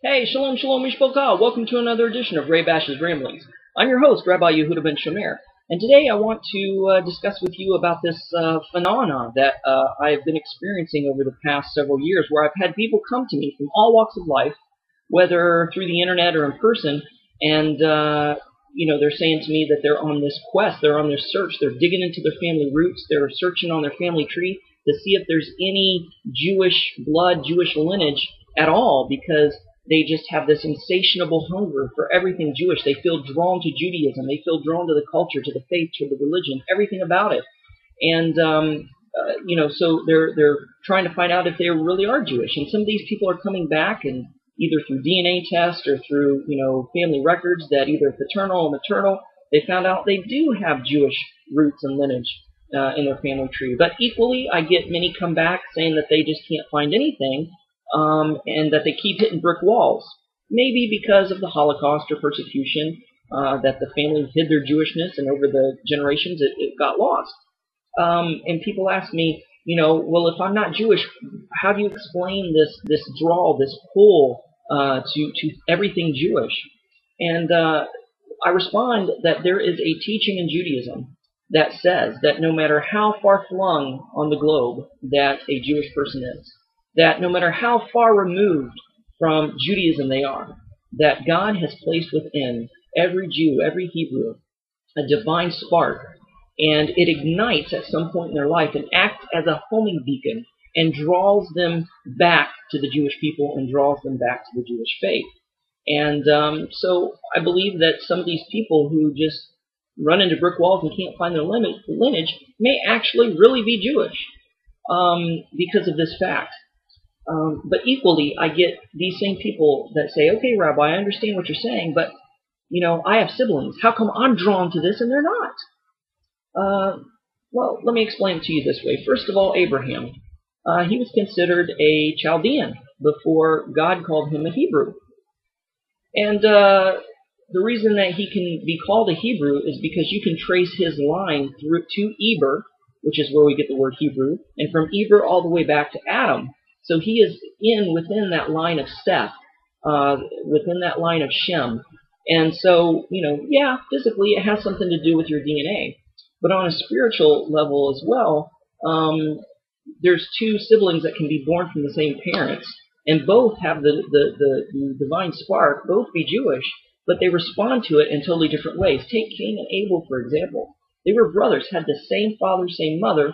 Hey, shalom, shalom, mishpocha. Welcome to another edition of Ray Bash's Ramblings. I'm your host, Rabbi Yehuda ben Shomer, and today I want to discuss with you about this phenomena that I have been experiencing over the past several years, where I've had people come to me from all walks of life, whether through the internet or in person, and they're saying to me that they're on this quest, they're on this search, they're digging into their family roots, they're searching on their family tree to see if there's any Jewish blood, Jewish lineage at all, because they just have this insatiable hunger for everything Jewish. They feel drawn to Judaism. They feel drawn to the culture, to the faith, to the religion, everything about it. And so they're trying to find out if they really are Jewish. And some of these people are coming back, and either through DNA tests or through family records, that either paternal or maternal, they found out they do have Jewish roots and lineage in their family tree. But equally, I get many come back saying that they just can't find anything. And that they keep hitting brick walls, maybe because of the Holocaust or persecution, that the family hid their Jewishness, and over the generations it got lost. And people ask me, well, if I'm not Jewish, how do you explain this draw, this pull to everything Jewish? And I respond that there is a teaching in Judaism that says that no matter how far flung on the globe that a Jewish person is, that no matter how far removed from Judaism they are, that God has placed within every Jew, every Hebrew, a divine spark, and it ignites at some point in their life and acts as a homing beacon and draws them back to the Jewish people and draws them back to the Jewish faith. And so I believe that some of these people who just run into brick walls and can't find their lineage may actually really be Jewish because of this fact. But equally, I get these same people that say, okay, Rabbi, I understand what you're saying, but, I have siblings. How come I'm drawn to this and they're not? Well, let me explain it to you this way. First of all, Abraham. He was considered a Chaldean before God called him a Hebrew. And the reason that he can be called a Hebrew is because you can trace his line through to Eber, which is where we get the word Hebrew, and from Eber all the way back to Adam. So he is within that line of Seth, within that line of Shem. And so, physically it has something to do with your DNA. But on a spiritual level as well, there's two siblings that can be born from the same parents, and both have the divine spark, both be Jewish, but they respond to it in totally different ways. Take Cain and Abel, for example. They were brothers, had the same father, same mother,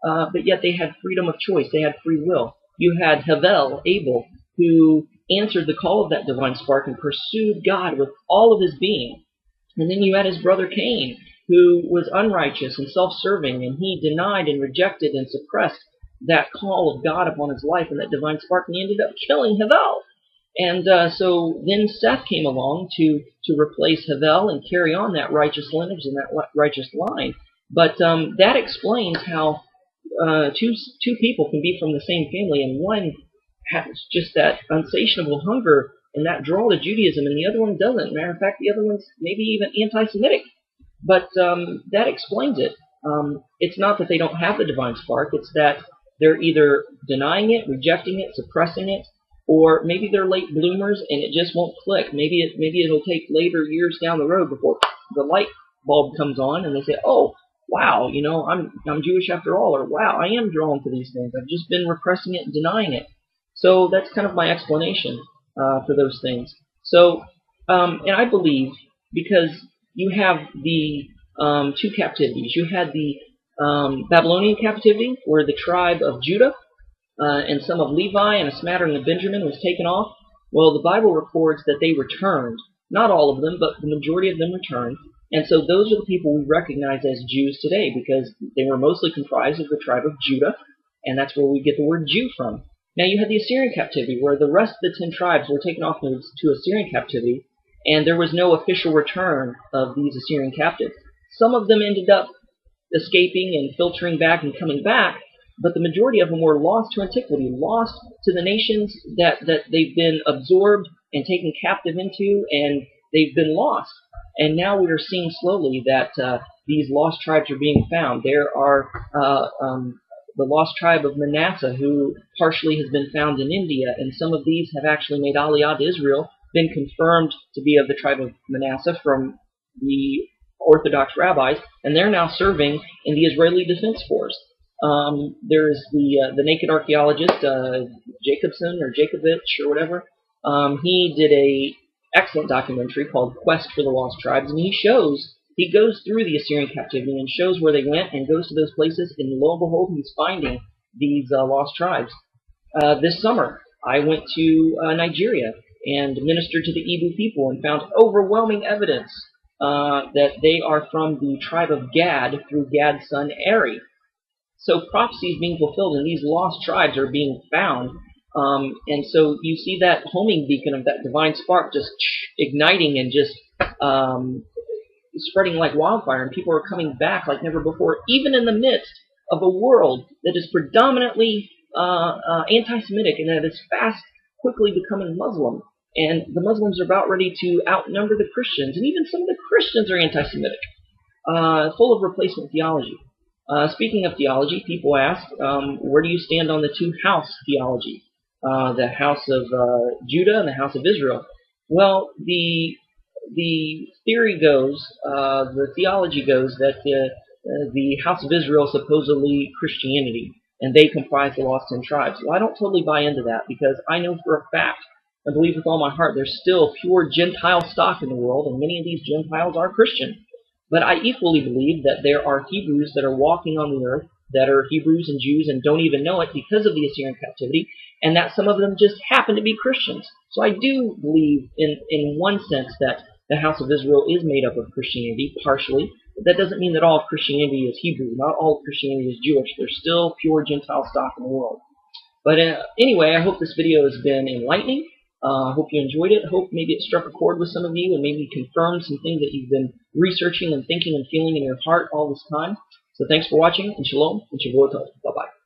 but yet they had freedom of choice. They had free will. You had Havel, Abel, who answered the call of that divine spark and pursued God with all of his being. And then you had his brother Cain, who was unrighteous and self-serving, and he denied and rejected and suppressed that call of God upon his life and that divine spark, and he ended up killing Havel. And so then Seth came along to replace Havel and carry on that righteous lineage and that righteous line. But that explains how two people can be from the same family, and one has just that insatiable hunger and that draw to Judaism, and the other one doesn't. Matter of fact, the other one's maybe even anti-Semitic. But that explains it. It's not that they don't have the divine spark. It's that they're either denying it, rejecting it, suppressing it, or maybe they're late bloomers and it just won't click. Maybe it'll take later years down the road before the light bulb comes on, and they say, oh, wow, I'm Jewish after all, or wow, I am drawn to these things. I've just been repressing it and denying it. So that's kind of my explanation for those things. So, and I believe, because you have the two captivities. You had the Babylonian captivity, where the tribe of Judah and some of Levi and a smattering of Benjamin was taken off. Well, the Bible records that they returned. Not all of them, but the majority of them returned. And so those are the people we recognize as Jews today, because they were mostly comprised of the tribe of Judah, and that's where we get the word Jew from. Now you had the Assyrian captivity, where the rest of the 10 tribes were taken off to Assyrian captivity, and there was no official return of these Assyrian captives. Some of them ended up escaping and filtering back and coming back, but the majority of them were lost to antiquity, lost to the nations that they've been absorbed and taken captive into, and they've been lost. And now we are seeing slowly that these lost tribes are being found. There are the lost tribe of Manasseh, who partially has been found in India, and some of these have actually made aliyah to Israel, been confirmed to be of the tribe of Manasseh from the Orthodox rabbis, and they're now serving in the Israeli Defense Force. There's the naked archaeologist Jacobson or Jacobovich or whatever. He did a excellent documentary called Quest for the Lost Tribes, and he goes through the Assyrian captivity and shows where they went and goes to those places, and lo and behold, he's finding these lost tribes. This summer, I went to Nigeria and ministered to the Igbo people and found overwhelming evidence that they are from the tribe of Gad through Gad's son Eri. So prophecy is being fulfilled, and these lost tribes are being found. And so you see that homing beacon of that divine spark just igniting and just spreading like wildfire, and people are coming back like never before, even in the midst of a world that is predominantly anti-Semitic and that is quickly becoming Muslim. And the Muslims are about ready to outnumber the Christians, and even some of the Christians are anti-Semitic, full of replacement theology. Speaking of theology, people ask, where do you stand on the two-house theology? The house of Judah and the house of Israel. Well, the theory goes, the theology goes that the house of Israel is supposedly Christianity, and they comprise the lost 10 tribes. Well, I don't totally buy into that, because I know for a fact, I believe with all my heart, there's still pure Gentile stock in the world, and many of these Gentiles are Christian. But I equally believe that there are Hebrews that are walking on the earth, that are Hebrews and Jews and don't even know it because of the Assyrian captivity, and that some of them just happen to be Christians. So I do believe in one sense that the house of Israel is made up of Christianity, partially. But that doesn't mean that all of Christianity is Hebrew. Not all of Christianity is Jewish. There's still pure Gentile stock in the world. But anyway, I hope this video has been enlightening. I hope you enjoyed it. I hope maybe it struck a chord with some of you and maybe confirmed some things that you've been researching and thinking and feeling in your heart all this time. So thanks for watching, and shalom, and shavua tov. Bye-bye.